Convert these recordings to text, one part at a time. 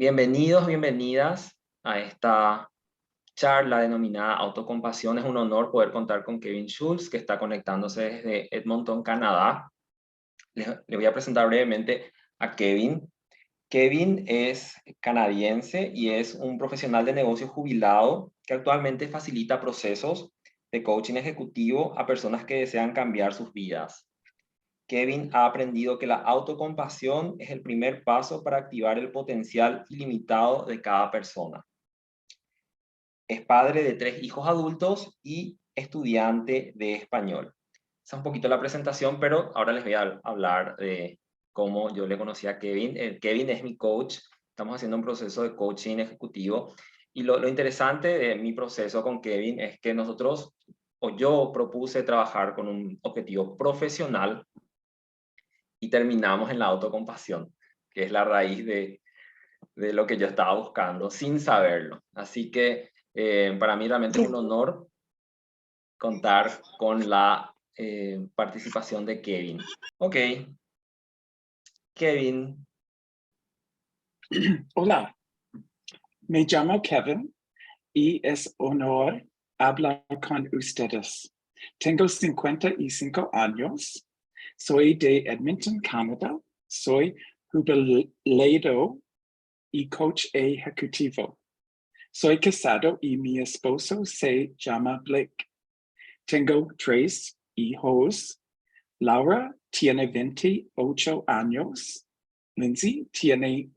Bienvenidos, bienvenidas a esta charla denominada Autocompasión. Es un honor poder contar con Kevin Schultz, que está conectándose desde Edmonton, Canadá. Le voy a presentar brevemente a Kevin. Kevin es canadiense y es un profesional de negocios jubilado que actualmente facilita procesos de coaching ejecutivo a personas que desean cambiar sus vidas. Kevin ha aprendido que la autocompasión es el primer paso para activar el potencial ilimitado de cada persona. Es padre de 3 hijos adultos y estudiante de español. Esa es un poquito la presentación, pero ahora les voy a hablar de cómo yo le conocí a Kevin. Kevin es mi coach. Estamos haciendo un proceso de coaching ejecutivo. Y lo interesante de mi proceso con Kevin es que yo propuse trabajar con un objetivo profesional y terminamos en la autocompasión, que es la raíz de lo que yo estaba buscando sin saberlo. Así que para mí realmente es un honor contar con la participación de Kevin. Ok, Kevin. Hola, me llamo Kevin y es honor hablar con ustedes. Tengo 55 años, soy de Edmonton, Canadá, soy jubilado y coach ejecutivo. Soy casado y mi esposo se llama Blake. Tengo 3 hijos. Laura tiene 28 años. Lindsay tiene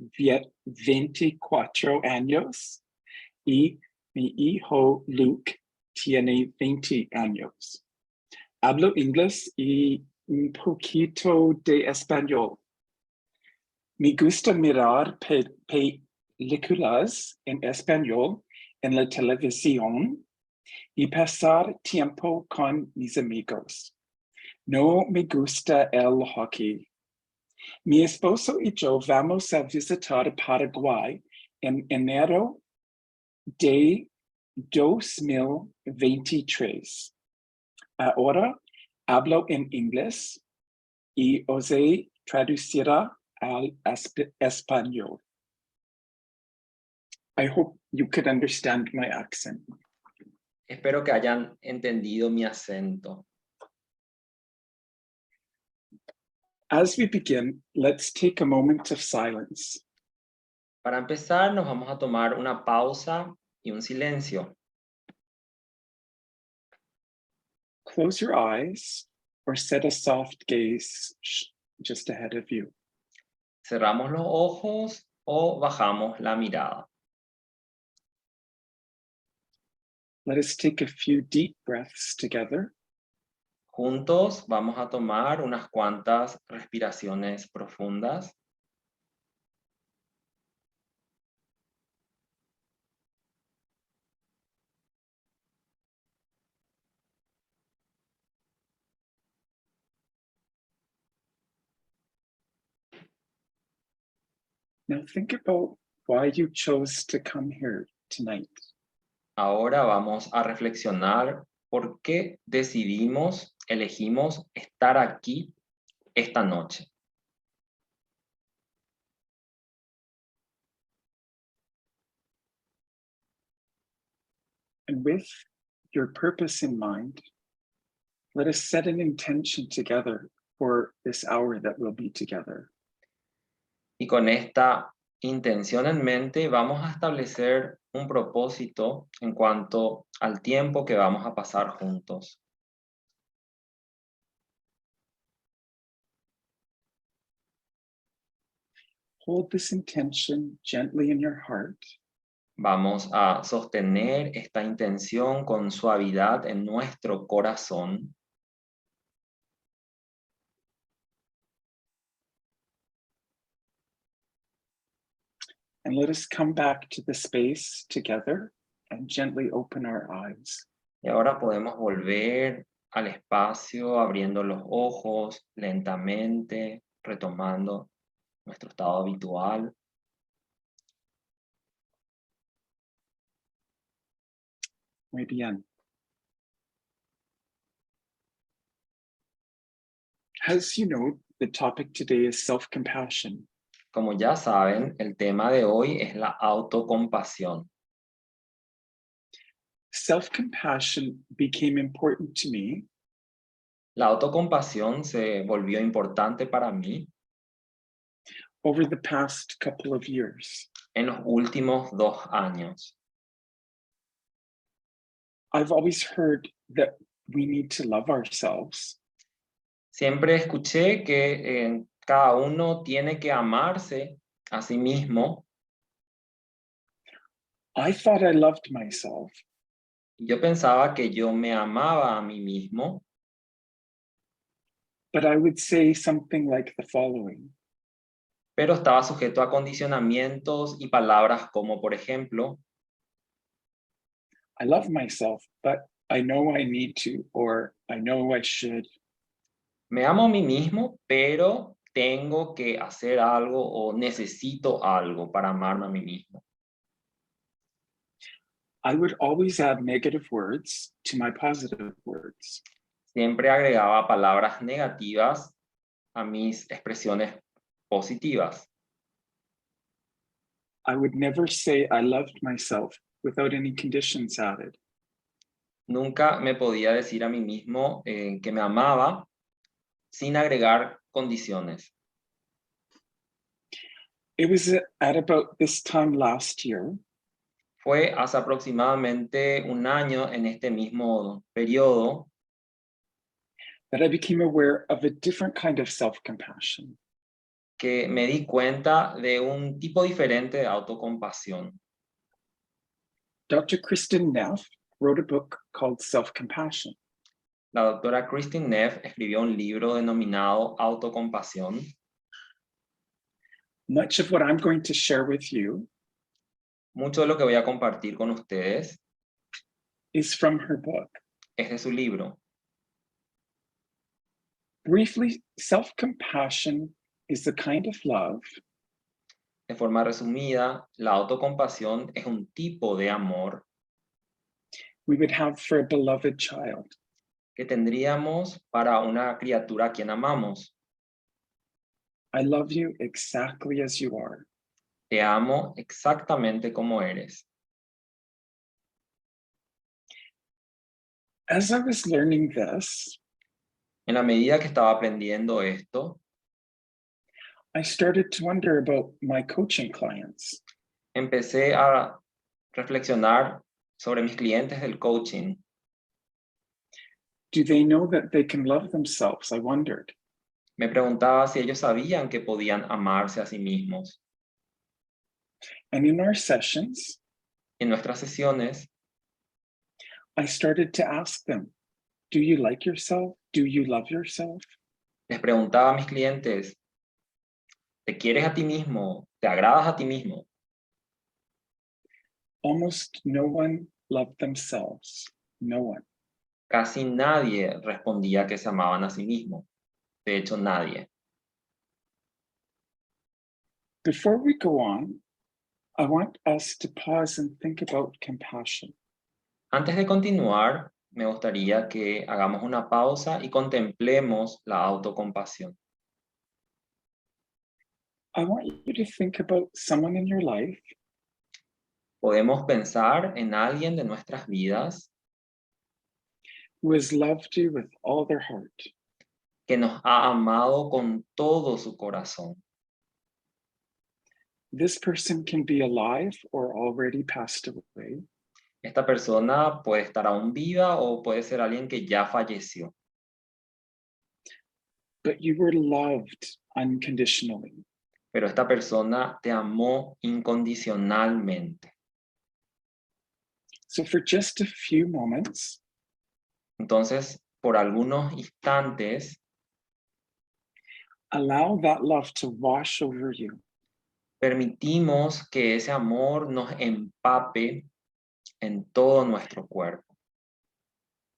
24 años y mi hijo Luke tiene 20 años. Hablo inglés y un poquito de español. Me gusta mirar películas en español en la televisión y pasar tiempo con mis amigos. No me gusta el hockey. Mi esposo y yo vamos a visitar Paraguay en enero de 2023. Ahora hablo en inglés y osé traducirá al español. I hope you could understand my accent. Espero que hayan entendido mi acento. As we begin, let's take a moment of silence. Para empezar, nos vamos a tomar una pausa y un silencio. Close your eyes or set a soft gaze just ahead of you. Cerramos los ojos o bajamos la mirada. Let us take a few deep breaths together. Juntos vamos a tomar unas cuantas respiraciones profundas. Now think about why you chose to come here tonight. Ahora vamos a reflexionar por qué elegimos estar aquí esta noche. And with your purpose in mind, let us set an intention together for this hour that we'll be together. Y con esta intención en mente vamos a establecer un propósito en cuanto al tiempo que vamos a pasar juntos. Hold this intention gently in your heart. Vamos a sostener esta intención con suavidad en nuestro corazón. And let us come back to the space together and gently open our eyes. Y ahora podemos volver al espacio abriendo los ojos lentamente, retomando nuestro estado habitual. Muy bien. As you know, the topic today is self-compassion. Como ya saben, el tema de hoy es la autocompasión. Self-compassion became important to me La autocompasión se volvió importante para mí over the past couple of years. en los últimos 2 años. I've always heard that we need to love ourselves, Siempre escuché que cada uno tiene que amarse a sí mismo. I thought I loved myself, Yo pensaba que yo me amaba a mí mismo, but I would say something like the following. pero estaba sujeto a condicionamientos y palabras como, por ejemplo, I love myself, but I know I need to, or I know I should. me amo a mí mismo, pero tengo que hacer algo o necesito algo para amarme a mí mismo. I would always add negative words to my positive words. Siempre agregaba palabras negativas a mis expresiones positivas. I would never say I loved myself without any conditions added. Nunca me podía decir a mí mismo que me amaba sin agregar condiciones. It was at about this time last year Fue hace aproximadamente 1 año en este mismo periodo that I became aware of a different kind of self-compassion. que me di cuenta de un tipo diferente de autocompasión. Dr. Kristen Neff wrote a book called Self-Compassion. La doctora Christine Neff escribió un libro denominado Autocompasión. Much of what I'm going to share with you Mucho de lo que voy a compartir con ustedes is from her book. es de su libro. Briefly, self-compassion is the kind of love De forma resumida, la autocompasión es un tipo de amor we would have for a beloved child. que tendríamos para una criatura a quien amamos. I love you exactly as you are. Te amo exactamente como eres. As I was learning this, En la medida que estaba aprendiendo esto, I started to wonder about my coaching clients. empecé a reflexionar sobre mis clientes del coaching. Do they know that they can love themselves? I wondered. Me preguntaba si ellos sabían que podían amarse a sí mismos. And in our sessions, En nuestras sesiones, I started to ask them, do you like yourself? Do you love yourself? les preguntaba a mis clientes, ¿te quieres a ti mismo? ¿Te agradas a ti mismo? Almost no one loved themselves. No one. Casi nadie respondía que se amaban a sí mismos. De hecho, nadie. Before we go on, I want us to pause and think about compassion. Antes de continuar, me gustaría que hagamos una pausa y contemplemos la autocompasión. I want you to think about someone in your life Podemos pensar en alguien de nuestras vidas who has loved you with all their heart. que nos ha amado con todo su corazón. This person can be alive or already passed away. Esta persona puede estar aún viva o puede ser alguien que ya falleció, But you were loved unconditionally. pero esta persona te amó incondicionalmente. So for just a few moments, Entonces, por algunos instantes, allow that love to wash over you. permitimos que ese amor nos empape en todo nuestro cuerpo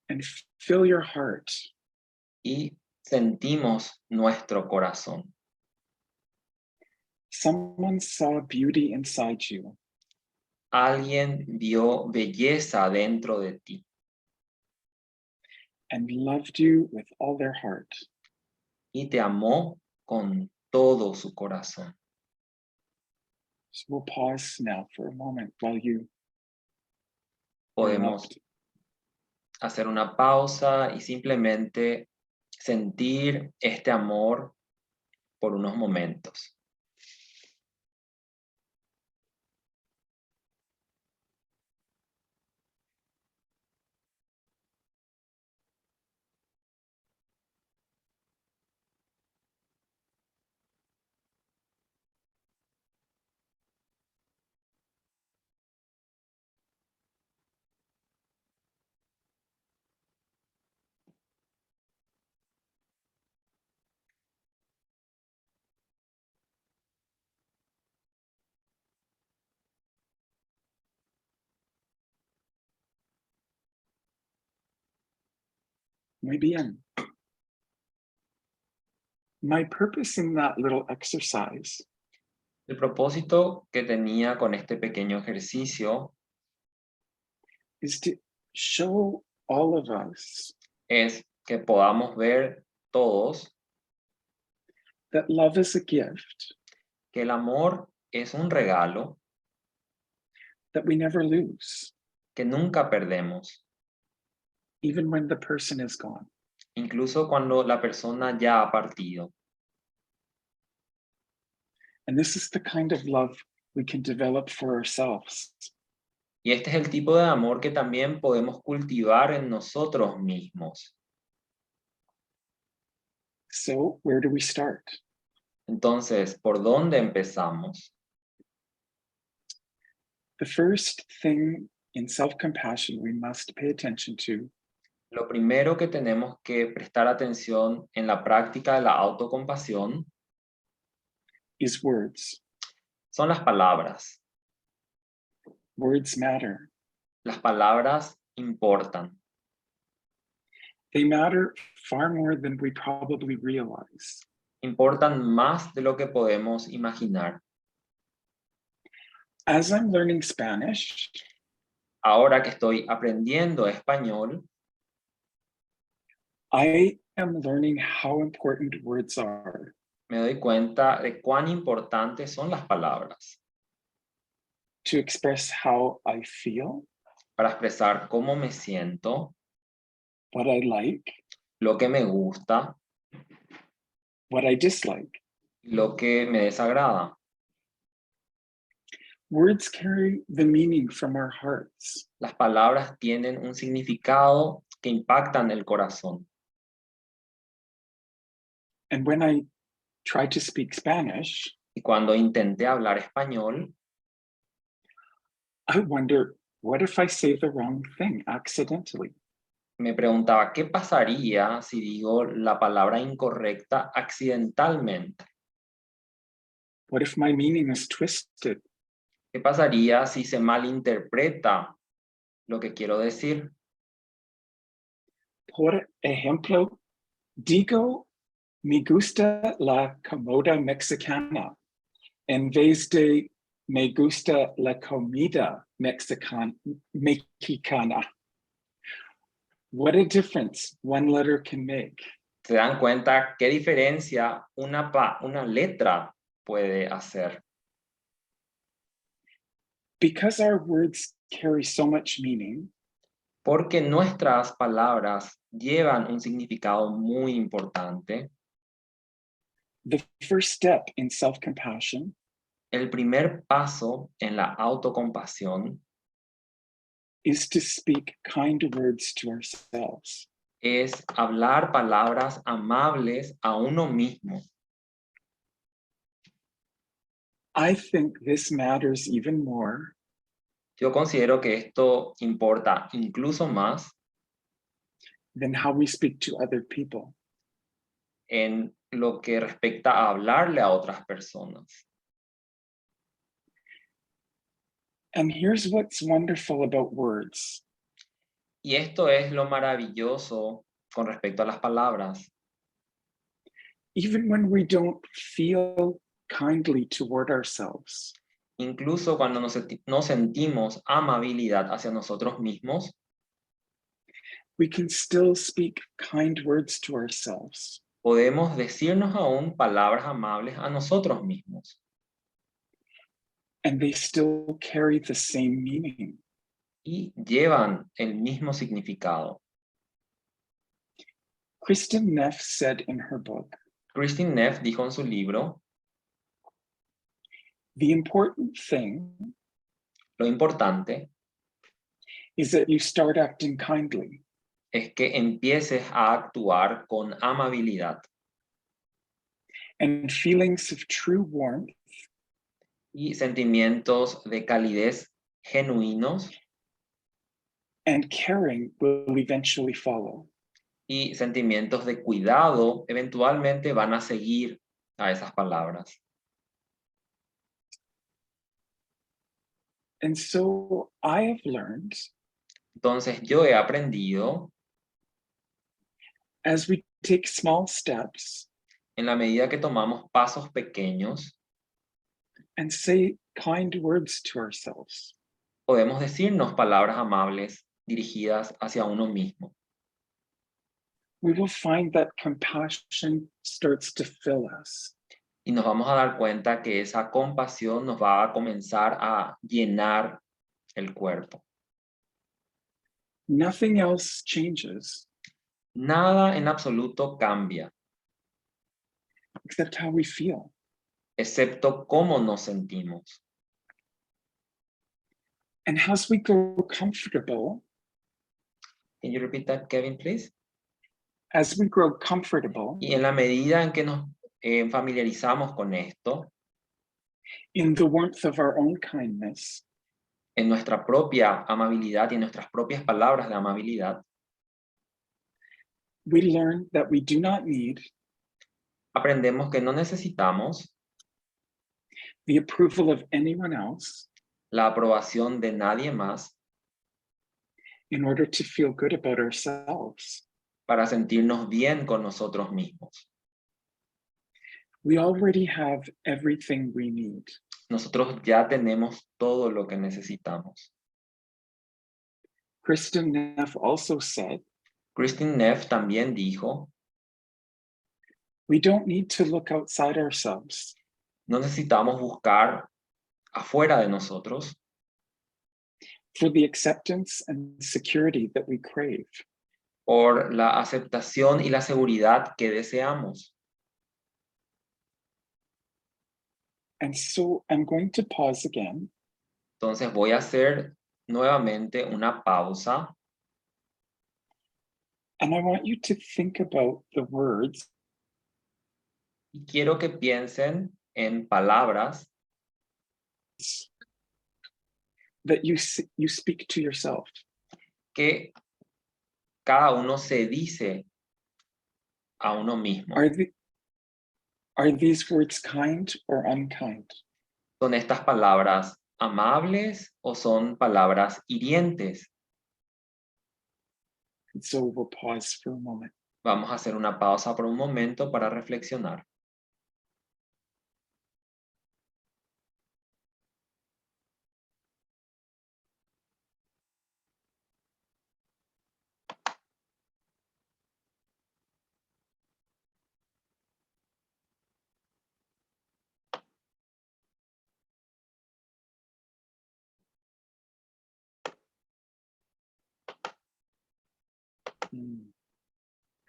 And fill your heart. y sentimos nuestro corazón. Someone saw beauty inside you. Alguien vio belleza dentro de ti And loved you with all their heart. y te amó con todo su corazón. So we'll pause now for a moment while you Podemos hacer una pausa y simplemente sentir este amor por unos momentos. Muy bien. My purpose in that little exercise El propósito que tenía con este pequeño ejercicio is to show all of us es que podamos ver todos that love is a gift que el amor es un regalo that we never lose, que nunca perdemos, even when the person is gone. incluso cuando la persona ya ha partido. And this is the kind of love we can develop for ourselves. Y este es el tipo de amor que también podemos cultivar en nosotros mismos. So where do we start? Entonces, ¿por dónde empezamos? The first thing in self-compassion we must pay attention to Lo primero que tenemos que prestar atención en la práctica de la autocompasión is words. son las palabras. Words matter. Las palabras importan. They matter far more than we probably realize. Importan más de lo que podemos imaginar. As I'm learning Spanish, Ahora que estoy aprendiendo español, I am learning how important words are. me doy cuenta de cuán importantes son las palabras To express how I feel, para expresar cómo me siento, what I like, lo que me gusta, what I dislike. lo que me desagrada. Words carry the meaning from our hearts. Las palabras tienen un significado que impactan el corazón. And when I try to speak Spanish, Y cuando intenté hablar español, I wonder, what if I say the wrong thing accidentally? me preguntaba, ¿qué pasaría si digo la palabra incorrecta accidentalmente? What if my meaning is twisted? ¿Qué pasaría si se malinterpreta lo que quiero decir? Por ejemplo, digo, me gusta la comida mexicana en vez de me gusta la comida mexicana. What a difference one letter can make. ¿Se dan cuenta qué diferencia una letra puede hacer? Because our words carry so much meaning, Porque nuestras palabras llevan un significado muy importante. the first step in self-compassion El primer paso en la autocompasión is to speak kind words to ourselves. es hablar palabras amables a uno mismo. I think this matters even more Yo considero que esto importa incluso más than how we speak to other people. en lo que respecta a hablarle a otras personas. And here's what's wonderful about words. Y esto es lo maravilloso con respecto a las palabras. Even when we don't feel kindly toward ourselves, Incluso cuando nos sentimos amabilidad hacia nosotros mismos, we can still speak kind words to ourselves. podemos decirnos aún palabras amables a nosotros mismos. and they still carry the same meaning. y llevan el mismo significado. Kristen Neff said in her book, Christine Neff dijo en su libro, the important thing lo importante is that you start acting kindly. es que empieces a actuar con amabilidad And feelings of true warmth y sentimientos de calidez genuinos and caring will eventually follow. y sentimientos de cuidado eventualmente van a seguir a esas palabras. And so I have learned, Entonces yo he aprendido, as we take small steps en la medida que tomamos pasos pequeños, and say kind words to ourselves, podemos decirnos palabras amables dirigidas hacia uno mismo. we will find that compassion starts to fill us. Y nos vamos a dar cuenta que esa compasión nos va a comenzar a llenar el cuerpo. Nothing else changes Nada en absoluto cambia, except how we feel. excepto cómo nos sentimos. And as we grow comfortable, Can you repeat that, Kevin, please? as we grow comfortable Y en la medida en que nos familiarizamos con esto, in the warmth of our own kindness, en nuestra propia amabilidad y en nuestras propias palabras de amabilidad, we learn that we do not need aprendemos que no necesitamos the approval of anyone else la aprobación de nadie más in order to feel good about ourselves. para sentirnos bien con nosotros mismos. We already have everything we need. Nosotros ya tenemos todo lo que necesitamos. Kristen Neff also said, Christine Neff también dijo, we don't need to look outside ourselves no necesitamos buscar afuera de nosotros for the acceptance and security that we crave. por la aceptación y la seguridad que deseamos. And so I'm going to pause again Entonces voy a hacer nuevamente una pausa and I want you to think about the words y quiero que piensen en palabras that you speak to yourself. que cada uno se dice a uno mismo. Are these words kind or unkind? ¿Son estas palabras amables o son palabras hirientes? And so we'll pause for a moment. Vamos a hacer una pausa por un momento para reflexionar.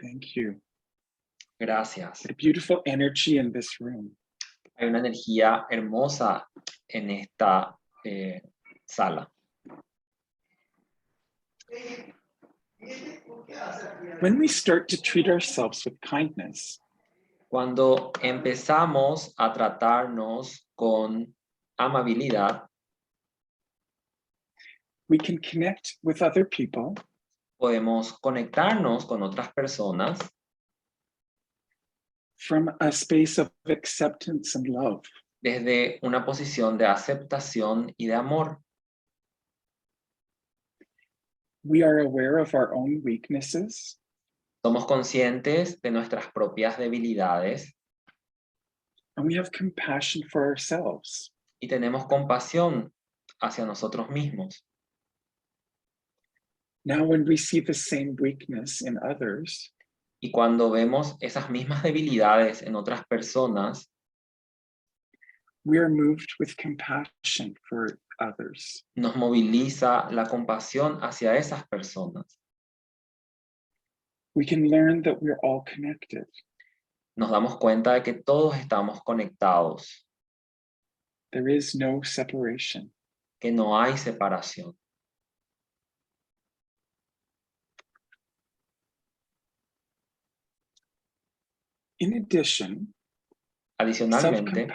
Thank you. Gracias. What a beautiful energy in this room. Hay una energía hermosa en esta sala. When we start to treat ourselves with kindness, Cuando empezamos a tratarnos con amabilidad, we can connect with other people podemos conectarnos con otras personas from a space of acceptance and love. desde una posición de aceptación y de amor. We are aware of our own weaknesses Somos conscientes de nuestras propias debilidades and we have compassion for ourselves. y tenemos compasión hacia nosotros mismos. Now, when we see the same weakness in others, Y cuando vemos esas mismas debilidades en otras personas, we are moved with compassion for others. Nos moviliza la compasión hacia esas personas. We can learn that we're all connected. Nos damos cuenta de que todos estamos conectados, There is no separation. que no hay separación. In addition, Adicionalmente,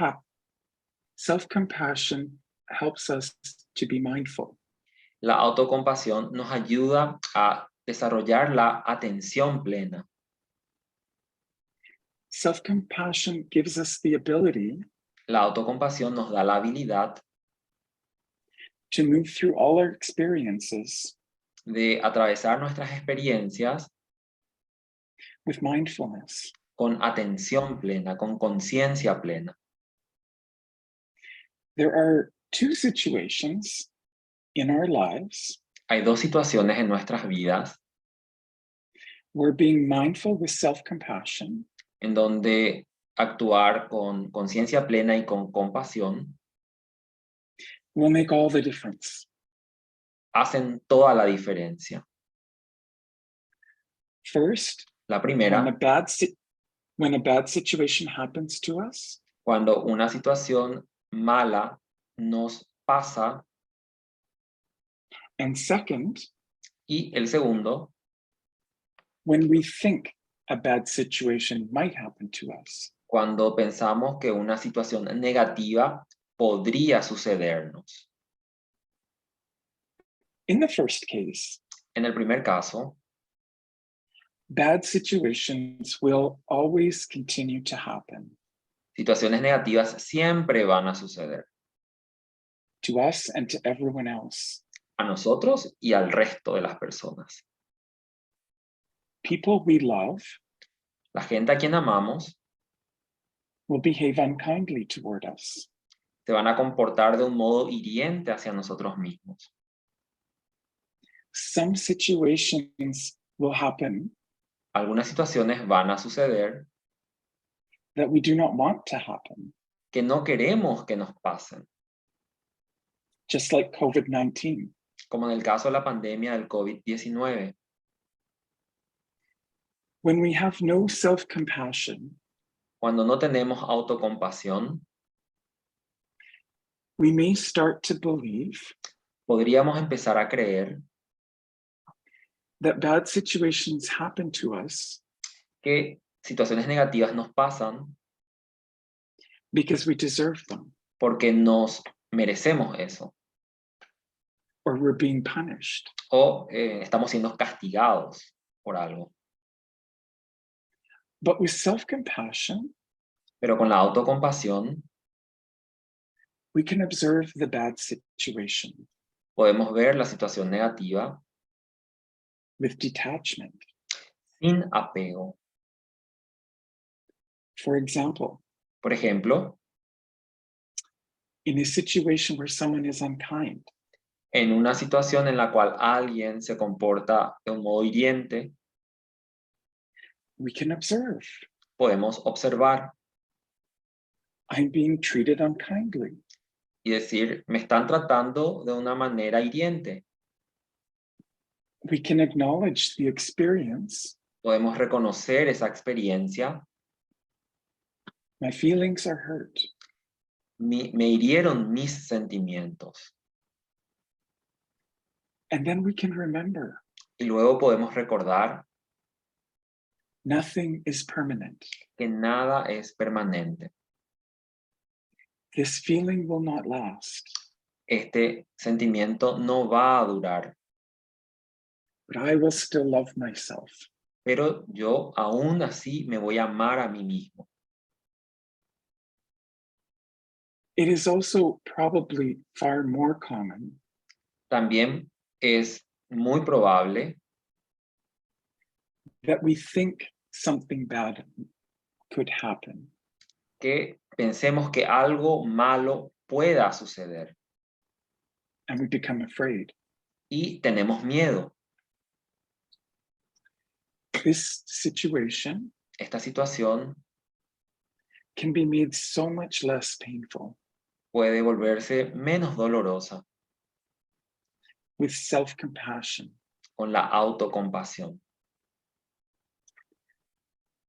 self-compassion helps us to be mindful. la autocompasión nos ayuda a desarrollar la atención plena. Self-compassion gives us the ability La autocompasión nos da la habilidad to move through all our experiences de atravesar nuestras experiencias with mindfulness. con atención plena, con conciencia plena. There are two situations in our lives Hay dos situaciones en nuestras vidas where being mindful with self-compassion en donde actuar con conciencia plena y con compasión will make all the difference. hacen toda la diferencia. First, La when primera, a bad situation happens to us, cuando una situación mala nos pasa, and second, y el segundo, when we think a bad situation might happen to us. cuando pensamos que una situación negativa podría sucedernos. In the first case, En el primer caso, bad situations will always continue to happen situaciones negativas siempre van a suceder to us and to everyone else. a nosotros y al resto de las personas. People we love La gente a quien amamos will behave unkindly toward us. se van a comportar de un modo hiriente hacia nosotros mismos. Some situations will happen Algunas situaciones van a suceder that we do not want to happen, que no queremos que nos pasen, just like COVID-19. como en el caso de la pandemia del COVID-19. When we have no self-compassion, Cuando no tenemos autocompasión, we may start to believe podríamos empezar a creer that bad situations happen to us que situaciones negativas nos pasan because we deserve them porque nos merecemos eso or we're being punished. o estamos siendo castigados por algo. But with self-compassion, Pero con la autocompasión we can observe the bad situation podemos ver la situación negativa with detachment. sin apego. For example, Por ejemplo, in a situation where someone is unkind, en una situación en la cual alguien se comporta de un modo hiriente, we can observe, podemos observar I'm being treated unkindly. y decir, me están tratando de una manera hiriente. We can acknowledge the experience. Podemos reconocer esa experiencia. My feelings are hurt. Me hirieron mis sentimientos. And then we can remember, Y luego podemos recordar nothing is permanent. que nada es permanente. This feeling will not last, Este sentimiento no va a durar, but I will still love myself. pero yo aún así me voy a amar a mí mismo. It is also probably far more common También es muy probable that we think something bad could happen. que pensemos que algo malo pueda suceder And we become afraid. y tenemos miedo. This situation Esta situación can be made so much less painful puede volverse menos dolorosa with self-compassion. con la autocompasión.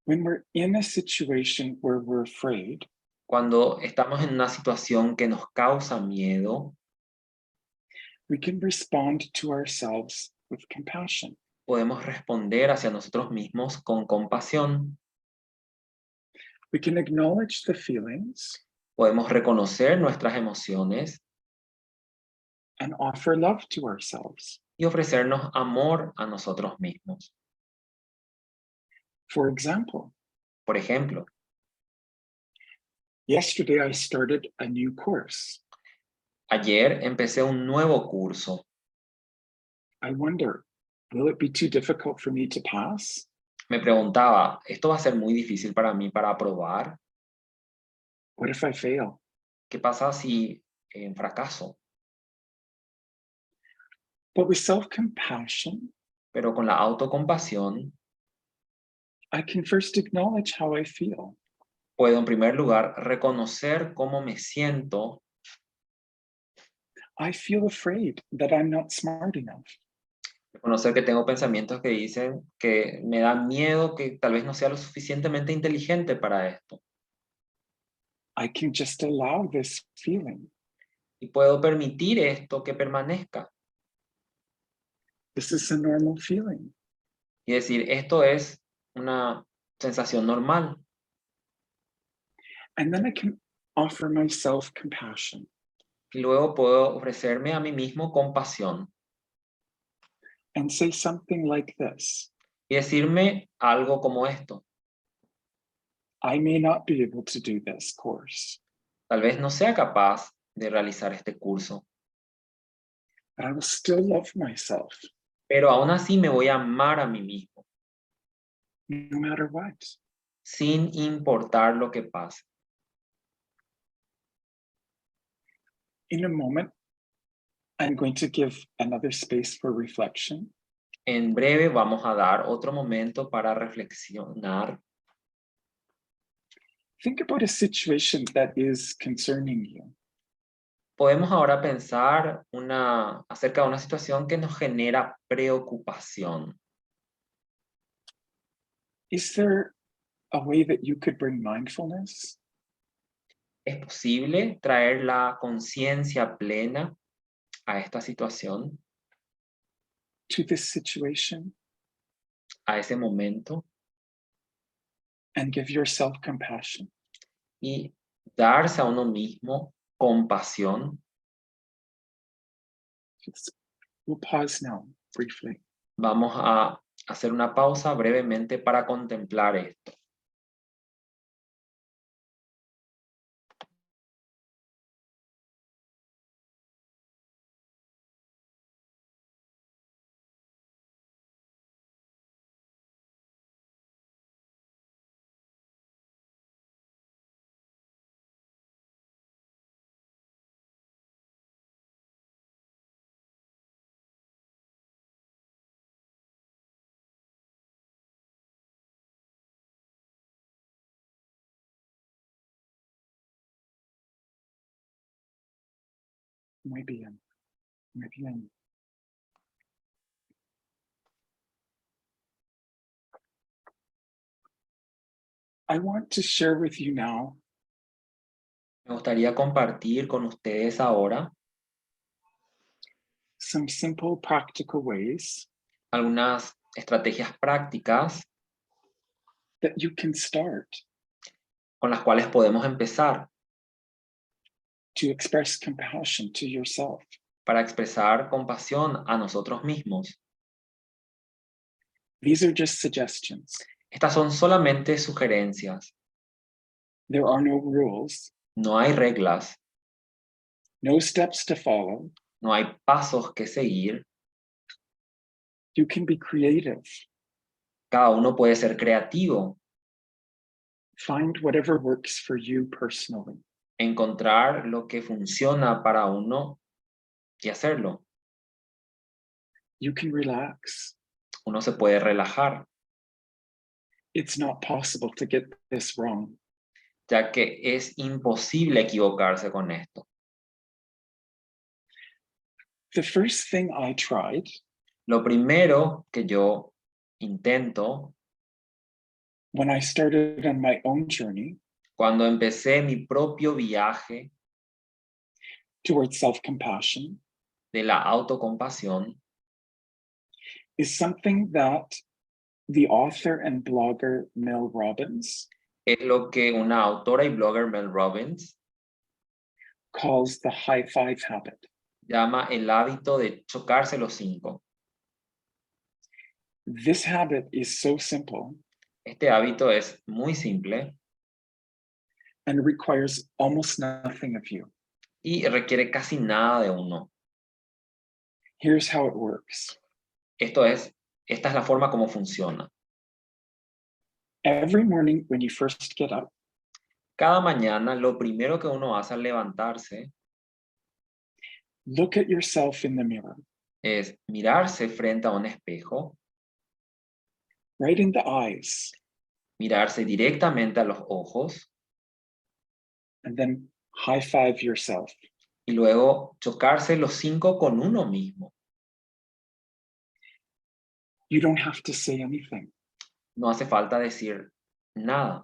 When we're in a situation where we're afraid, Cuando estamos en una situación que nos causa miedo, we can respond to ourselves with compassion. podemos responder hacia nosotros mismos con compasión. We can acknowledge the feelings Podemos reconocer nuestras emociones and offer love to ourselves. y ofrecernos amor a nosotros mismos. For example, Por ejemplo, yesterday I started a new course. ayer empecé un nuevo curso. I wonder, will it be too difficult for me to pass? Me preguntaba, ¿esto va a ser muy difícil para mí para aprobar? What if I fail? ¿Qué pasa si fracaso? But with self-compassion, Pero con la autocompasión, I can first acknowledge how I feel. puedo en primer lugar reconocer cómo me siento. I feel afraid that I'm not smart enough. Reconocer que tengo pensamientos que dicen que me da miedo, que tal vez no sea lo suficientemente inteligente para esto. I can just allow this feeling. Y puedo permitir esto que permanezca. This is a normal feeling. Y decir, esto es una sensación normal. And then I can offer myself compassion. Y luego puedo ofrecerme a mí mismo compasión. And say something like this. Y decirme algo como esto. I may not be able to do this course, Tal vez no sea capaz de realizar este curso. but I will still love myself, Pero aún así me voy a amar a mí mismo. no matter what. Sin importar lo que pase. In a moment, I'm going to give another space for reflection. En breve vamos a dar otro momento para reflexionar. Think about a situation that is concerning you. Podemos ahora pensar acerca de una situación que nos genera preocupación. Is there a way that you could bring mindfulness? ¿Es posible traer la conciencia plena a esta situación, To this situation a ese momento, and give yourself compassion? y darse a uno mismo compasión? We'll pause now briefly. Vamos a hacer una pausa brevemente para contemplar esto. Muy bien. Muy bien. I want to share with you now Me gustaría compartir con ustedes ahora some simple practical ways algunas estrategias prácticas that you can start con las cuales podemos empezar to express compassion to yourself. para expresar compasión a nosotros mismos. These are just suggestions. Estas son solamente sugerencias. There are no rules, No hay reglas, no steps to follow. no hay pasos que seguir. You can be creative. Cada uno puede ser creativo, Find whatever works for you personally. encontrar lo que funciona para uno y hacerlo. You can relax. Uno se puede relajar, It's not possible to get this wrong. ya que es imposible equivocarse con esto. The first thing I tried Lo primero que yo intento when I started on my own journey cuando empecé mi propio viaje towards self-compassion de la autocompasión is something that the author and blogger Mel Robbins es lo que una autora y blogger, Mel Robbins, calls the high five habit. llama el hábito de chocarse los 5. This habit is so simple Este hábito es muy simple and requires almost nothing of you. y requiere casi nada de uno. Here's how it works. Esta es la forma como funciona. Every morning when you first get up, Cada mañana lo primero que uno hace al levantarse look at yourself in the mirror, es mirarse frente a un espejo, right in the eyes, mirarse directamente a los ojos and then high five yourself. y luego chocarse los 5 con uno mismo. You don't have to say anything. No hace falta decir nada.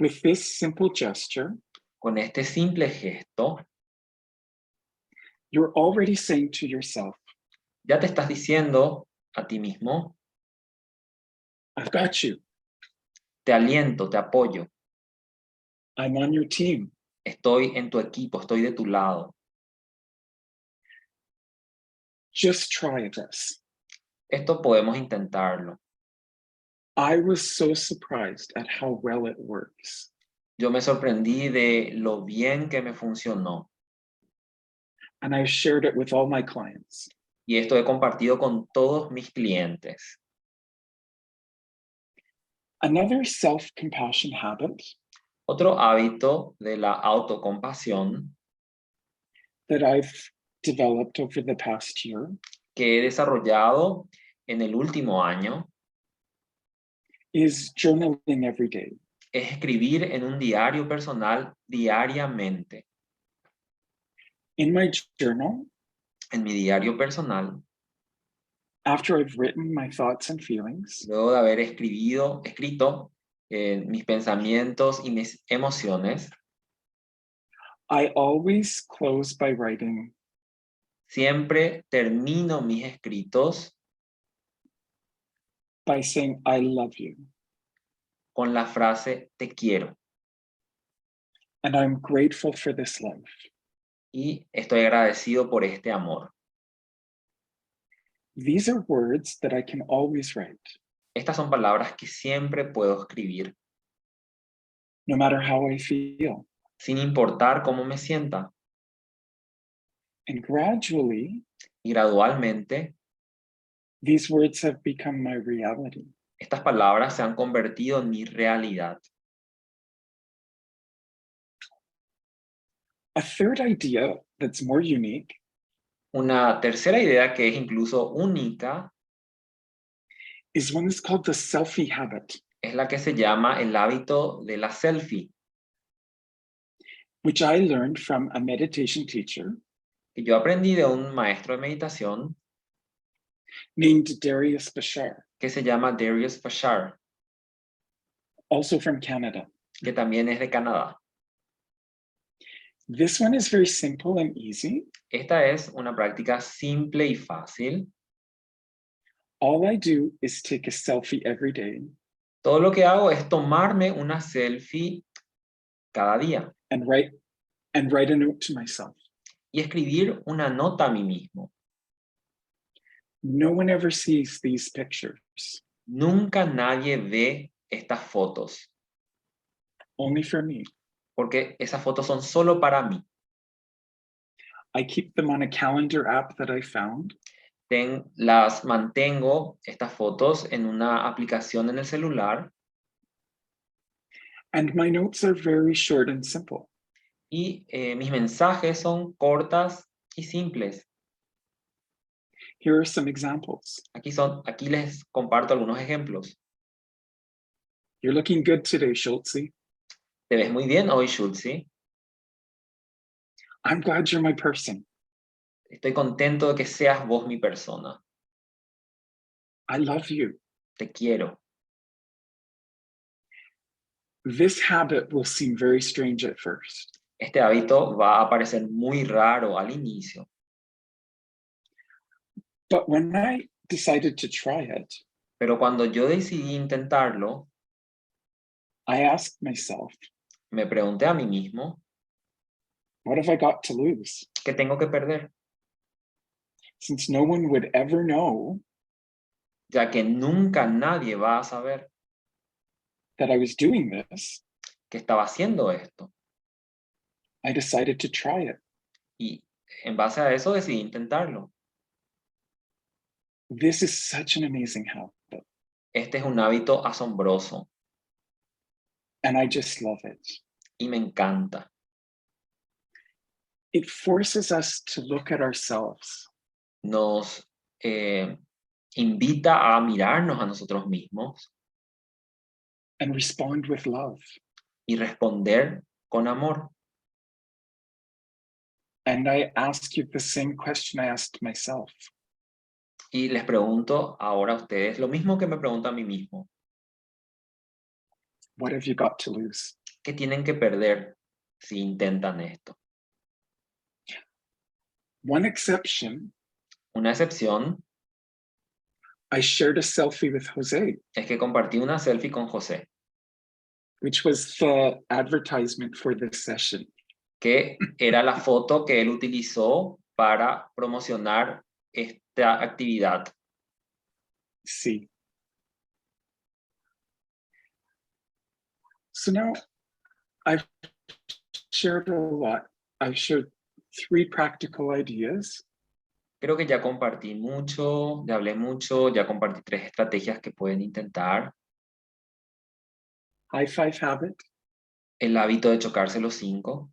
With this simple gesture, Con este simple gesto, you're already saying to yourself, ya te estás diciendo a ti mismo, I've got you. te aliento, te apoyo, I'm on your team. estoy en tu equipo, estoy de tu lado. Just try this. Esto podemos intentarlo. I was so surprised at how well it works. Yo me sorprendí de lo bien que me funcionó And I've shared it with all my clients. y esto he compartido con todos mis clientes. Another self-compassion habit Otro hábito de la autocompasión that I've developed over the past year que he desarrollado en el último año is journaling every day. es escribir en un diario personal diariamente. In my journal, En mi diario personal, after I've written my thoughts and feelings, luego de haber escrito mis pensamientos y mis emociones, I always close by writing, siempre termino mis escritos by saying, I love you. con la frase te quiero And I'm grateful for this life. y estoy agradecido por este amor. These are words that I can always write, Estas son palabras que siempre puedo escribir, no matter how I feel. sin importar cómo me sienta. And gradually, Y gradualmente, these words have become my reality. estas palabras se han convertido en mi realidad. A third idea that's more unique Una tercera idea que es incluso única is one that's called the selfie habit, es la que se llama el hábito de la selfie, which I learned from a meditation teacher que yo aprendí de un maestro de meditación named Darius Bashar, que se llama Darius Bashar, also from Canada. que también es de Canadá. This one is very simple and easy. Esta es una práctica simple y fácil. All I do is take a selfie every day Todo lo que hago es tomarme una selfie cada día and write a note to myself. y escribir una nota a mí mismo. No one ever sees these pictures, Nunca nadie ve estas fotos, only for me. porque esas fotos son solo para mí. I keep them on a calendar app that I found, Las mantengo, estas fotos, en una aplicación en el celular and my notes are very short and simple. y mis mensajes son cortas y simples. Here are some examples. Aquí les comparto algunos ejemplos. You're looking good today, Schultz. Te ves muy bien hoy, Schultz. I'm glad you're my person. Estoy contento de que seas vos mi persona. I love you. Te quiero. This habit will seem very strange at first, Este hábito va a parecer muy raro al inicio, but when I decided to try it, pero cuando yo decidí intentarlo, I asked myself, me pregunté a mí mismo, what have I got to lose? ¿qué tengo que perder? Since no one would ever know Ya que nunca nadie va a saber that I was doing this, que estaba haciendo esto. I decided to try it. Y en base a eso decidí intentarlo. This is such an amazing habit, Este es un hábito asombroso and I just love it. y me encanta. It forces us to look at ourselves Nos invita a mirarnos a nosotros mismos and respond with love. y responder con amor. And I ask you the same question I asked myself. Y les pregunto ahora a ustedes lo mismo que me pregunto a mí mismo. What have you got to lose? ¿Qué tienen que perder si intentan esto? One exception, Una excepción I shared a selfie with Jose, es que compartí una selfie con José, which was the advertisement for this session. que era la foto que él utilizó para promocionar esta actividad. See. So now I've shared a lot. I've shared 3 practical ideas. Creo que ya compartí mucho, ya hablé mucho, ya compartí 3 estrategias que pueden intentar. High five habit, El hábito de chocarse los 5,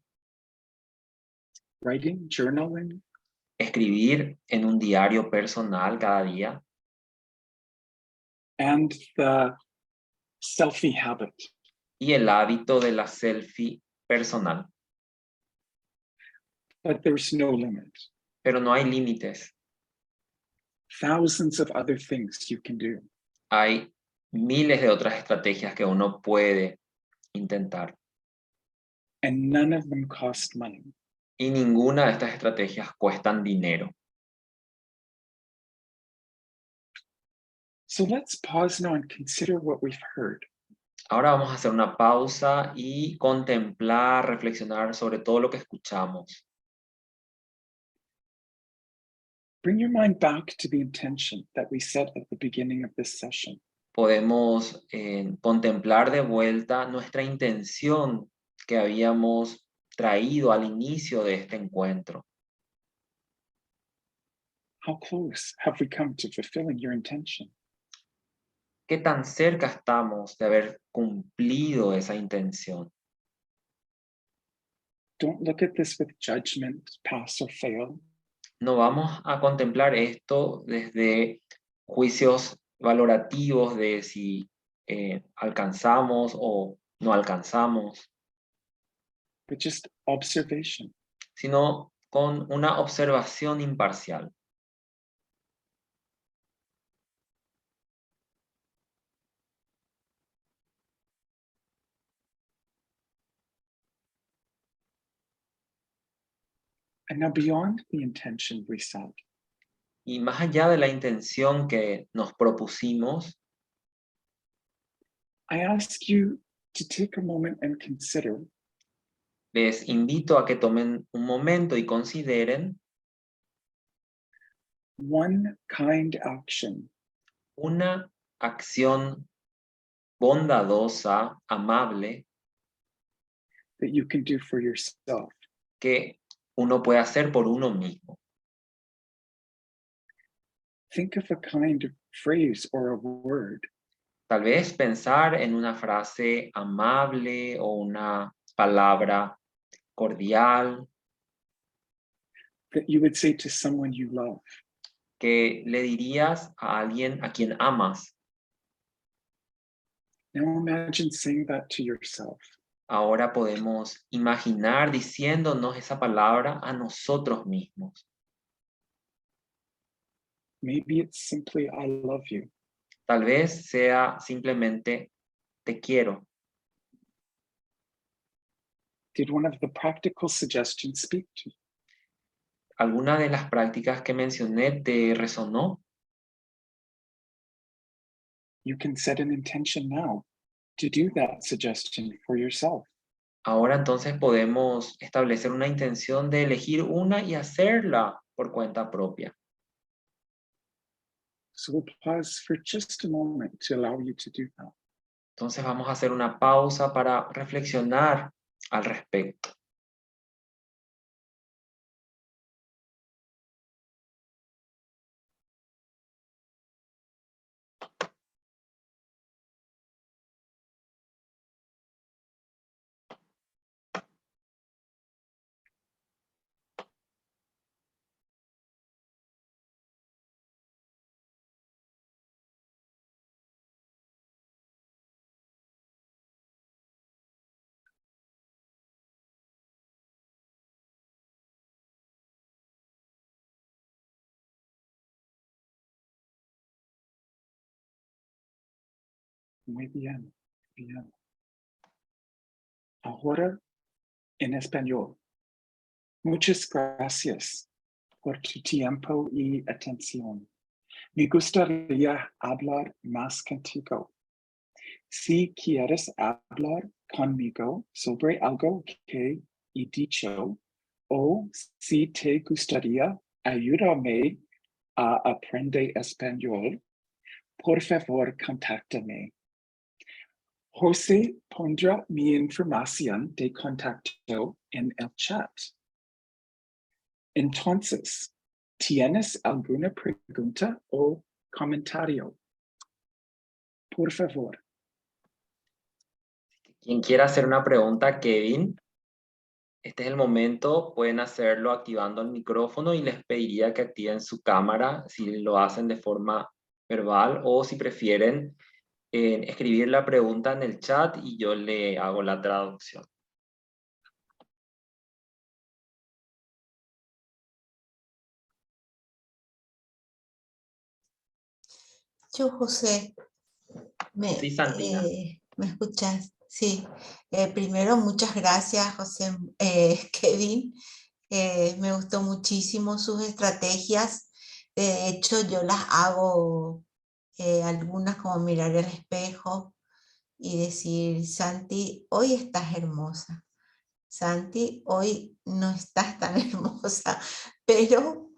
writing, journaling, escribir en un diario personal cada día and the selfie habit. y el hábito de la selfie personal. But there's no limit. Pero no hay límites. Thousands of other things you can do. Hay miles de otras estrategias que uno puede intentar. And none of them cost money. Y ninguna de estas estrategias cuestan dinero. So let's pause now and consider what we've heard. Ahora vamos a hacer una pausa y contemplar, reflexionar sobre todo lo que escuchamos. Bring your mind back to the intention that we set at the beginning of this session. Podemos contemplar de vuelta nuestra intención que habíamos traído al inicio de este encuentro. How close have we come to fulfilling your intention? ¿Qué tan cerca estamos de haber cumplido esa intención? Don't look at this with judgment, pass or fail. No vamos a contemplar esto desde juicios valorativos de si alcanzamos o no alcanzamos, But just observation. sino con una observación imparcial. And now beyond the intention we set, Y más allá de la intención que nos propusimos, I ask you to take a moment and consider les invito a que tomen un momento y consideren one kind action una acción bondadosa, amable, that you can do for yourself. que uno puede hacer por uno mismo. Think of a kind phrase or a word Tal vez pensar en una frase amable o una palabra cordial that you would say to someone you love. que le dirías a alguien a quien amas. Now imagine saying that to yourself. Ahora podemos imaginar diciéndonos esa palabra a nosotros mismos. Maybe it's simply, I love you. Tal vez sea simplemente te quiero. Did one of the practical suggestions speak to you? ¿Alguna de las prácticas que mencioné te resonó? You can set an intention now to do that suggestion for yourself. Ahora entonces podemos establecer una intención de elegir una y hacerla por cuenta propia. So we'll pause for just a moment to allow you to do that. Entonces vamos a hacer una pausa para reflexionar al respecto. Muy bien, bien. Ahora en español. Muchas gracias por tu tiempo y atención. Me gustaría hablar más contigo. Si quieres hablar conmigo sobre algo que he dicho, o si te gustaría ayudarme a aprender español, por favor, contáctame. José pondrá mi información de contacto en el chat. Entonces, ¿tienes alguna pregunta o comentario? Por favor. Quien quiera hacer una pregunta a Kevin, este es el momento, pueden hacerlo activando el micrófono y les pediría que activen su cámara si lo hacen de forma verbal o si prefieren escribir la pregunta en el chat y yo le hago la traducción. Yo, José, Sí, Santina. ¿me escuchas? Sí. Primero, muchas gracias, José, Kevin. Me gustó muchísimo sus estrategias. De hecho, yo las hago algunas como mirar el espejo y decir, Santi, hoy estás hermosa. Santi, hoy no estás tan hermosa, pero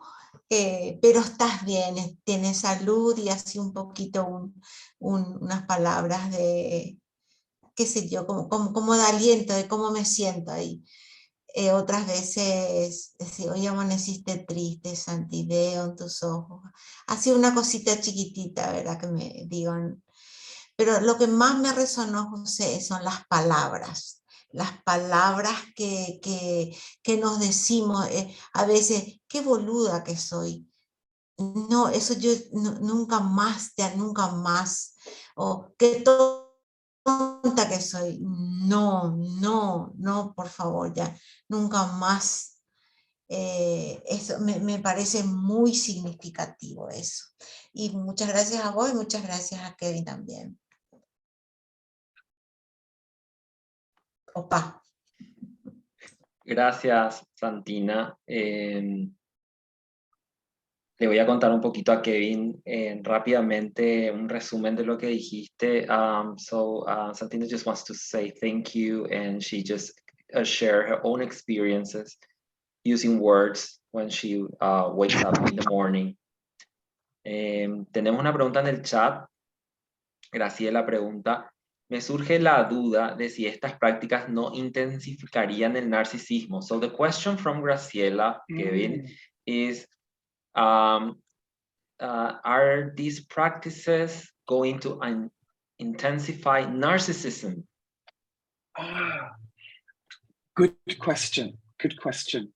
estás bien, tienes salud, y así un poquito unas palabras de, qué sé yo, como de aliento, de cómo me siento ahí. Otras veces decir, hoy amaneciste triste, Santi, veo en tus ojos. Así una cosita chiquitita, ¿verdad? Que me digan. Pero lo que más me resonó, José, son las palabras que nos decimos a veces, qué boluda que soy. No, eso yo nunca más, ya nunca más. O qué tonta que soy. No, no, no, por favor, ya nunca más. Eso me parece muy significativo eso. Y muchas gracias a vos y muchas gracias a Kevin también. Opa. Gracias, Santina. Le voy a contar un poquito a Kevin rápidamente un resumen de lo que dijiste. Santina just wants to say thank you, and she just shared her own experiences using words when she wakes up in the morning. Tenemos una pregunta en el chat. Graciela pregunta, me surge la duda de si estas prácticas no intensificarían el narcisismo. So the question from Graciela, Kevin, is, are these practices going to intensify narcissism? Good question. Good question.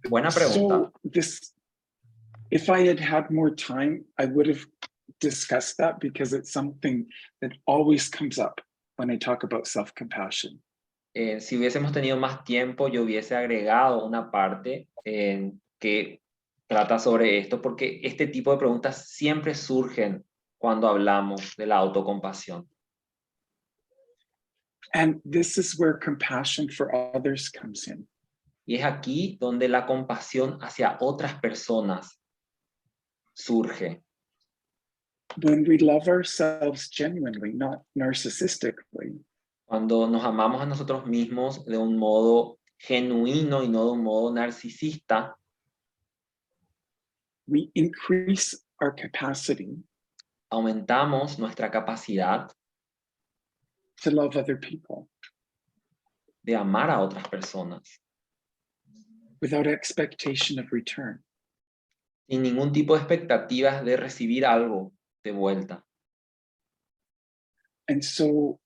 Buena pregunta. So if I had had more time, I would have discussed that because it's something that always comes up when I talk about self-compassion. Si hubiésemos tenido más tiempo, yo hubiese agregado una parte que trata sobre esto porque este tipo de preguntas siempre surgen cuando hablamos de la autocompasión. And this is where compassion for others comes in. Y es aquí donde la compasión hacia otras personas surge. When we love ourselves genuinely, not narcissistically, Cuando nos amamos a nosotros mismos de un modo genuino y no de un modo narcisista, we increase our capacity aumentamos nuestra capacidad to love other people de amar a otras personas without expectation of return. sin ningún tipo de expectativas de recibir algo de vuelta. And so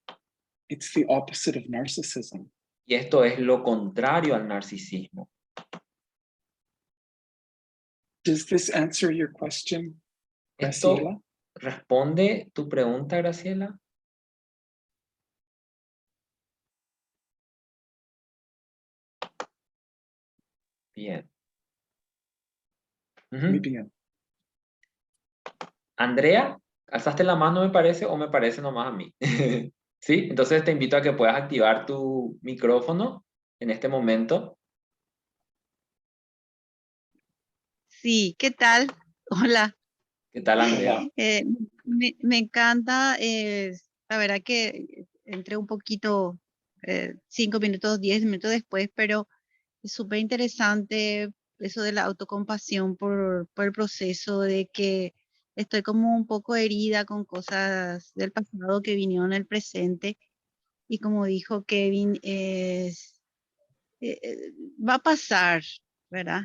it's the opposite of narcissism. Y esto es lo contrario al narcisismo. Does this answer your question, ¿Esto Graciela? responde tu pregunta, Graciela? Bien. Muy bien. Andrea, ¿alzaste la mano, me parece, o me parece nomás a mí? ¿Sí? Entonces te invito a que puedas activar tu micrófono en este momento. Sí, ¿qué tal? Hola. ¿Qué tal, Andrea? Me encanta, la verdad que entré un poquito, 5 minutos, 10 minutos después, pero es súper interesante eso de la autocompasión por el proceso de que estoy como un poco herida con cosas del pasado que vinieron en el presente y como dijo Kevin, va a pasar, ¿verdad?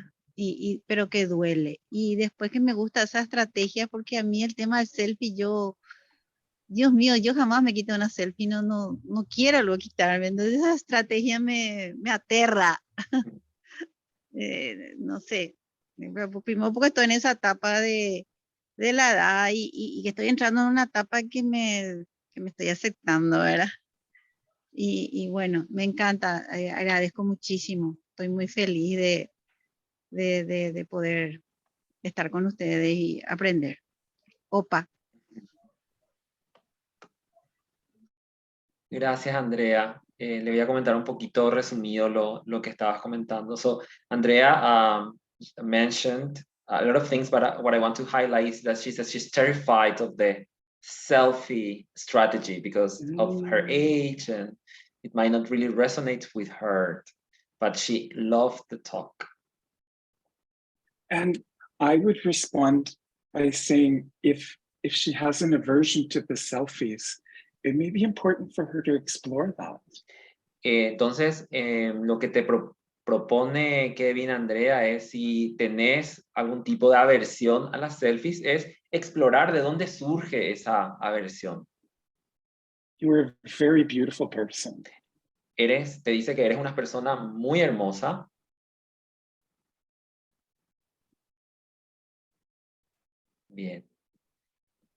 Pero que duele. Y después que me gusta esa estrategia, porque a mí el tema del selfie, Dios mío, yo jamás me quito una selfie, no quiero luego quitarme. Entonces esa estrategia me aterra. No sé, primero porque estoy en esa etapa de la edad y que estoy entrando en una etapa que me estoy aceptando, ¿verdad? Y bueno, me encanta, agradezco muchísimo, estoy muy feliz de poder estar con ustedes y aprender. Opa. Gracias, Andrea. Le voy a comentar un poquito resumido lo que estabas comentando. So, Andrea mentioned a lot of things, but what I want to highlight is that she says she's terrified of the selfie strategy because of her age, and it might not really resonate with her, but she loved the talk. And I would respond by saying if she has an aversion to the selfies, it may be important for her to explore that. Entonces, lo que te propone Kevin, Andrea, es si tenés algún tipo de aversión a las selfies, es explorar de dónde surge esa aversión. You are a very beautiful person. Te dice que eres una persona muy hermosa. Bien.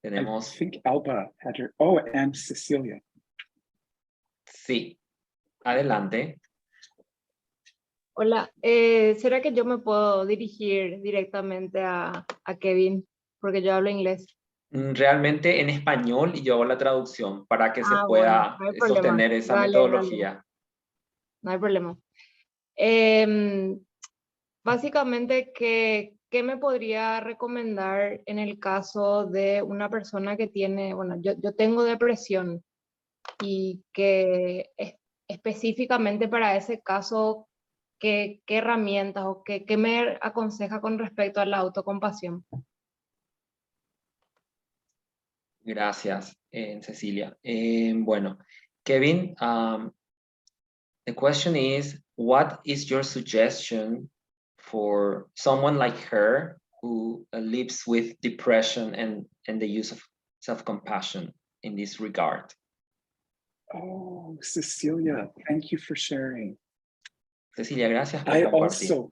Tenemos... I think Alba had her. Oh, and Cecilia. Sí. Adelante. Hola, ¿será que yo me puedo dirigir directamente a Kevin? Porque yo hablo inglés. Realmente en español y yo hago la traducción para que se Bueno, pueda no hay problema. sostener esa Dale, metodología. dale. No hay problema. Básicamente, ¿qué me podría recomendar en el caso de una persona que tiene, bueno, yo tengo depresión y que específicamente para ese caso, ¿qué herramientas o qué me aconseja con respecto a la autocompasión? Gracias, Cecilia. Bueno, Kevin, the question is, what is your suggestion for someone like her who lives with depression and the use of self-compassion in this regard? Oh, Cecilia, thank you for sharing. Cecilia, gracias por I compartir.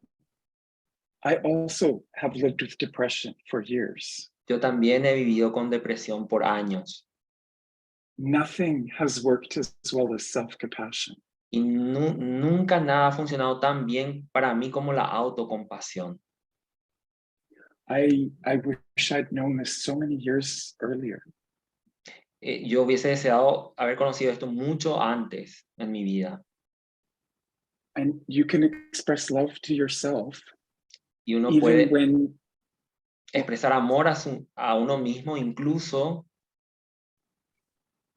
also have lived with depression for years. Yo también he vivido con depresión por años. Nothing has worked as well as self-compassion. Y nunca nada ha funcionado tan bien para mí como la autocompasión. I wish I'd known this so many years earlier. Yo hubiese deseado haber conocido esto mucho antes en mi vida. And you can express love to yourself Y uno even puede when expresar amor a uno mismo incluso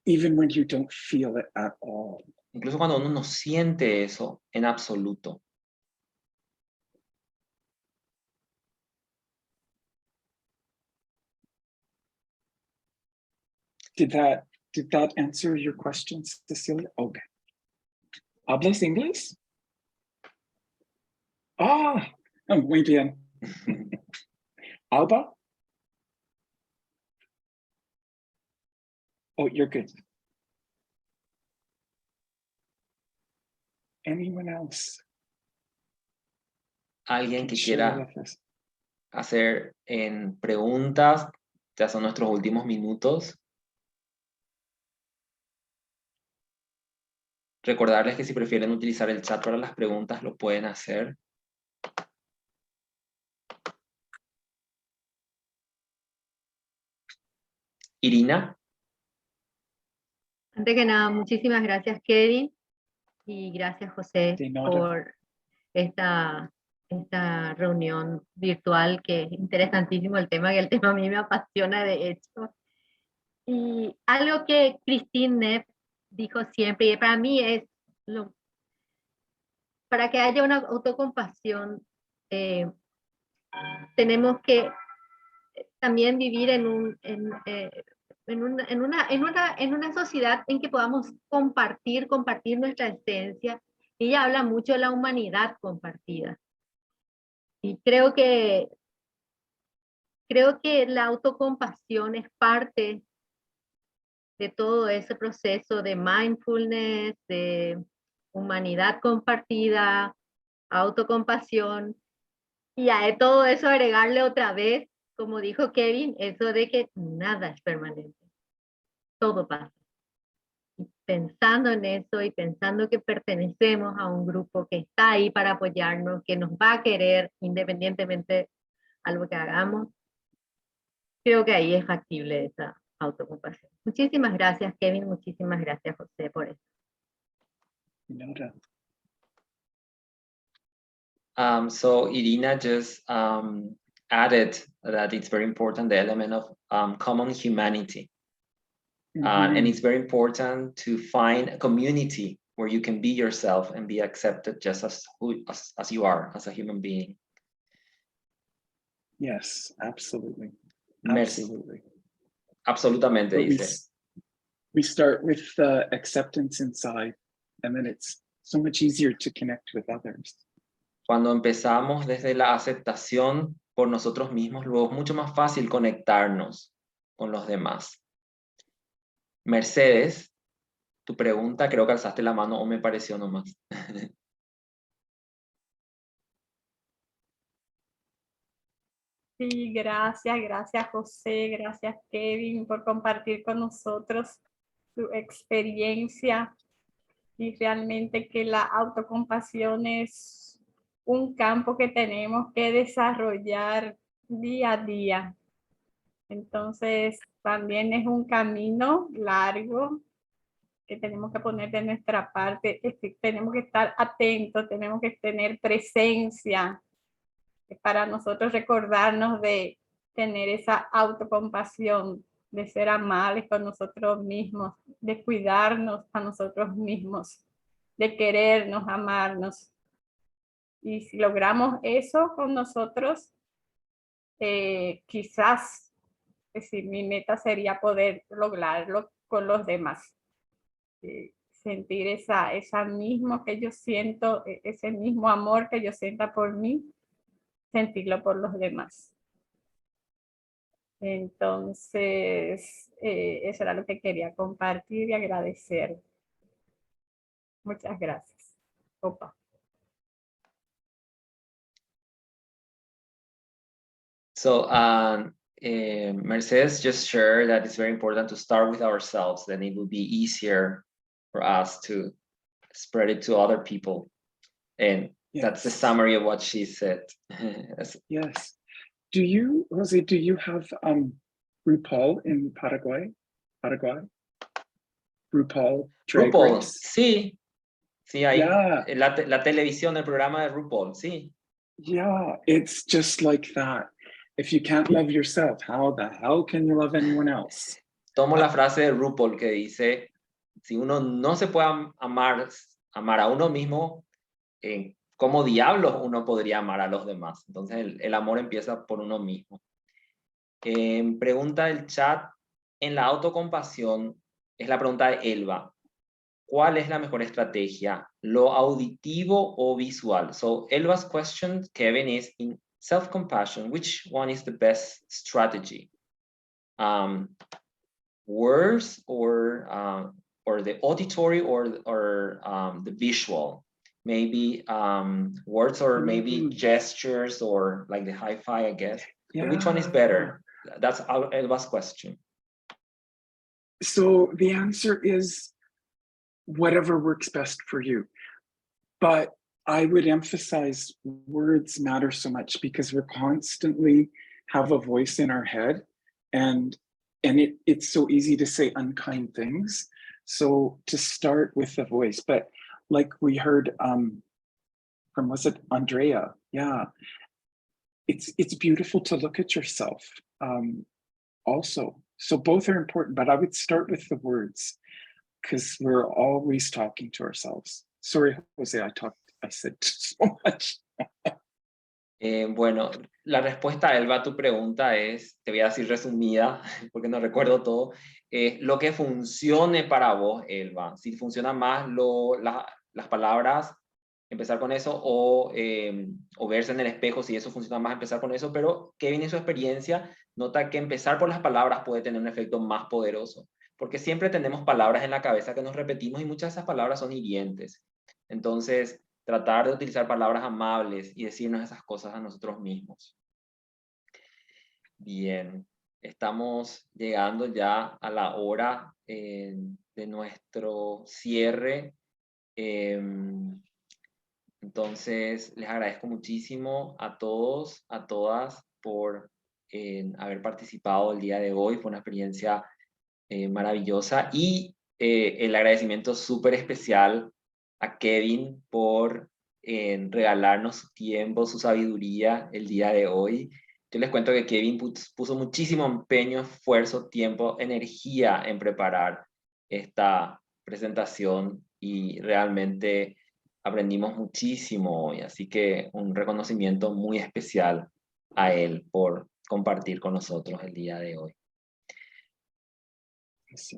you don't feel it at all. incluso cuando uno no siente eso en absoluto. Did that answer your question, Cecilia? Okay. ¿Hablas inglés? Ah, muy bien. Alba? Oh, you're good. Anyone else? Alguien que Share quiera with us. hacer en preguntas, ya son nuestros últimos minutos. Recordarles que si prefieren utilizar el chat para las preguntas, lo pueden hacer. Irina. Antes que nada, muchísimas gracias, Kevin, y gracias, José, De nada. por esta reunión virtual, que es interesantísimo el tema, que el tema a mí me apasiona, de hecho. Y algo que Christine Neff dijo siempre, y para mí es, para que haya una autocompasión, tenemos que también vivir en una sociedad en que podamos compartir nuestra esencia. Ella habla mucho de la humanidad compartida. Y creo que la autocompasión es parte de todo ese proceso de mindfulness, de humanidad compartida, autocompasión, y a todo eso agregarle otra vez, como dijo Kevin, eso de que nada es permanente, todo pasa. Y pensando en eso y pensando que pertenecemos a un grupo que está ahí para apoyarnos, que nos va a querer independientemente a lo que hagamos, creo que ahí es factible esa autocompasión. Muchísimas gracias, Kevin, muchísimas gracias, José, por eso. So Irina just added that it's very important, the element of common humanity. And it's very important to find a community where you can be yourself and be accepted just as you are, as a human being. Yes, absolutely. Absolutely. Absolutamente, But dice. We start with acceptance inside, and then it's so much easier to connect with others. Cuando empezamos desde la aceptación por nosotros mismos, luego es mucho más fácil conectarnos con los demás. Mercedes, tu pregunta, creo que alzaste la mano o me pareció nomás. Sí, gracias José, gracias Kevin por compartir con nosotros su experiencia, y realmente que la autocompasión es un campo que tenemos que desarrollar día a día. Entonces también es un camino largo que tenemos que poner de nuestra parte, tenemos que estar atentos, tenemos que tener presencia para nosotros recordarnos de tener esa autocompasión, de ser amables con nosotros mismos, de cuidarnos a nosotros mismos, de querernos, amarnos. Y si logramos eso con nosotros, quizás mi meta sería poder lograrlo con los demás. Sentir esa mismo que yo siento, ese mismo amor que yo sienta por mí, sentirlo por los demás. Entonces, eso era lo que quería compartir y agradecer. Muchas gracias. Opa. So Mercedes just shared that it's very important to start with ourselves, then it will be easier for us to spread it to other people. And yes, that's the summary of what she said. Yes. Jose, do you have RuPaul in Paraguay? RuPaul Drag RuPaul, Race? sí. Sí, ahí. Yeah. La televisión, el programa de RuPaul, sí. Yeah, it's just like that. If you can't love yourself, how the hell can you love anyone else? Tomo la frase de RuPaul que dice, si uno no se puede amar a uno mismo, ¿cómo diablos uno podría amar a los demás? Entonces el amor empieza por uno mismo. Pregunta del chat, en la autocompasión, es la pregunta de Elba. ¿Cuál es la mejor estrategia? ¿Lo auditivo o visual? So Elba's question, Kevin, is in self-compassion, which one is the best strategy? Words or the auditory or the visual? Maybe words or maybe gestures or like the hi-fi, I guess. Yeah. So which one is better? That's Elba's question. So the answer is whatever works best for you. But I would emphasize words matter so much because we're constantly have a voice in our head, and it's so easy to say unkind things. So to start with the voice, but like we heard from, was it Andrea? Yeah, it's beautiful to look at yourself also. So both are important, but I would start with the words because we're always talking to ourselves. Sorry, Jose, I said so much. Bueno, la respuesta, Elba, a tu pregunta es, te voy a decir resumida, porque no recuerdo todo, lo que funcione para vos, Elba. Si funciona más las palabras, empezar con eso, o verse en el espejo, si eso funciona más, empezar con eso, pero Kevin en su experiencia nota que empezar por las palabras puede tener un efecto más poderoso, porque siempre tenemos palabras en la cabeza que nos repetimos y muchas de esas palabras son hirientes. Entonces, tratar de utilizar palabras amables y decirnos esas cosas a nosotros mismos. Bien, estamos llegando ya a la hora de nuestro cierre. Entonces, les agradezco muchísimo a todos, a todas, por haber participado el día de hoy. Fue una experiencia maravillosa y el agradecimiento súper especial a Kevin por regalarnos su tiempo, su sabiduría el día de hoy. Yo les cuento que Kevin puso muchísimo empeño, esfuerzo, tiempo, energía en preparar esta presentación y realmente aprendimos muchísimo hoy, así que un reconocimiento muy especial a él por compartir con nosotros el día de hoy.